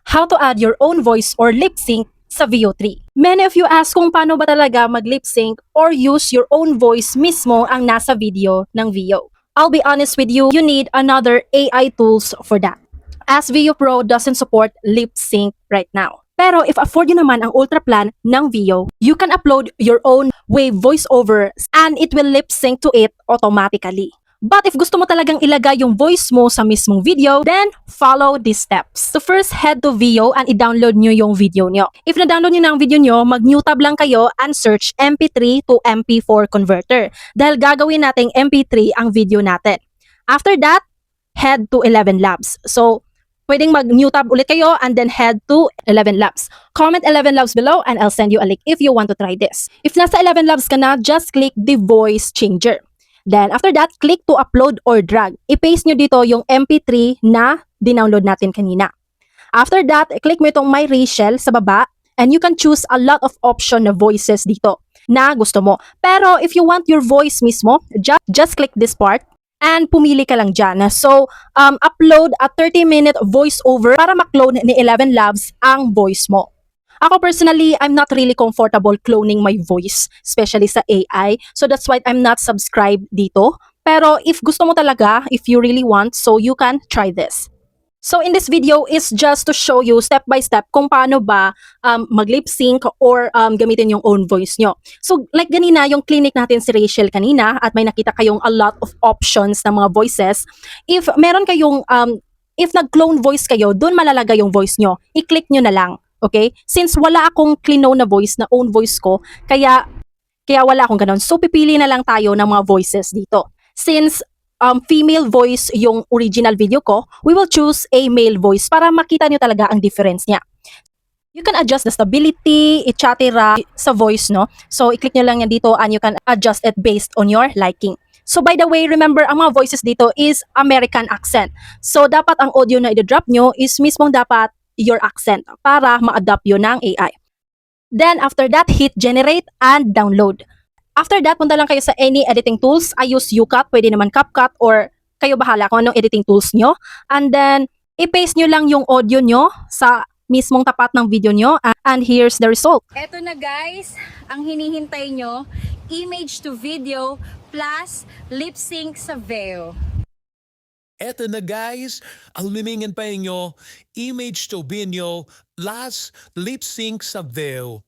how to add your own voice or lip sync sa Veo 3. Many of you ask kung paano ba talaga mag-lip sync or use your own voice mismo ang nasa video ng Veo. I'll be honest with you, you need another AI tools for that. As Veo Pro doesn't support lip sync right now. Pero if afford nyo naman ang ultra plan ng Veo, you can upload your own wave voiceover and it will lip sync to it automatically. But if gusto mo talagang ilagay yung voice mo sa mismong video, then follow these steps. So first, head to Veo and i-download nyo yung video nyo. If na-download nyo na ang video nyo, mag-new tab lang kayo and search MP3 to MP4 converter. Dahil gagawin nating MP3 ang video natin. After that, head to 11 Labs. So, pwedeng mag-new tab ulit kayo and then head to 11 Labs. Comment 11 Labs below and I'll send you a link if you want to try this. If nasa 11 Labs ka na, just click the voice changer. Then, after that, click to upload or drag. I-paste nyo dito yung MP3 na dinownload natin kanina. After that, click mo itong My Rachel sa baba and you can choose a lot of option na voices dito na gusto mo. Pero if you want your voice mismo, just click this part and pumili ka lang dyan. So, upload a 30-minute voiceover para makloan ni 11 Labs ang voice mo. Ako personally, I'm not really comfortable cloning my voice, especially sa AI. So that's why I'm not subscribed dito. Pero if gusto mo talaga, if you really want, so you can try this. So in this video is just to show you step by step kung paano ba mag-lip sync or gamitin yung own voice nyo. So like ganina, yung clinic natin si Rachel kanina at may nakita kayong a lot of options ng mga voices. If meron kayong, if nag-clone voice kayo, dun malalagay yung voice nyo. I-click nyo na lang. Okay? Since wala akong clone na voice, na own voice ko, kaya wala akong ganun. So, pipili na lang tayo ng mga voices dito. Since female voice yung original video ko, we will choose a male voice para makita nyo talaga ang difference niya. You can adjust the stability, etc. sa voice, no? So, i-click nyo lang yan dito and you can adjust it based on your liking. So, by the way, remember, ang mga voices dito is American accent. So, dapat ang audio na i-drop nyo is mismong dapat your accent para ma-adapt yun ng AI. Then, after that, hit generate and download. After that, punta lang kayo sa any editing tools. I use UCut, pwede naman CapCut, or kayo bahala kung anong editing tools nyo. And then, i-paste nyo lang yung audio nyo sa mismong tapat ng video nyo. And here's the result. Eto na guys, ang hinihintay nyo, image to video plus lip sync sa Veo. Eto na guys, ang limingan pa inyo, image to video, last lip sync sa Veo.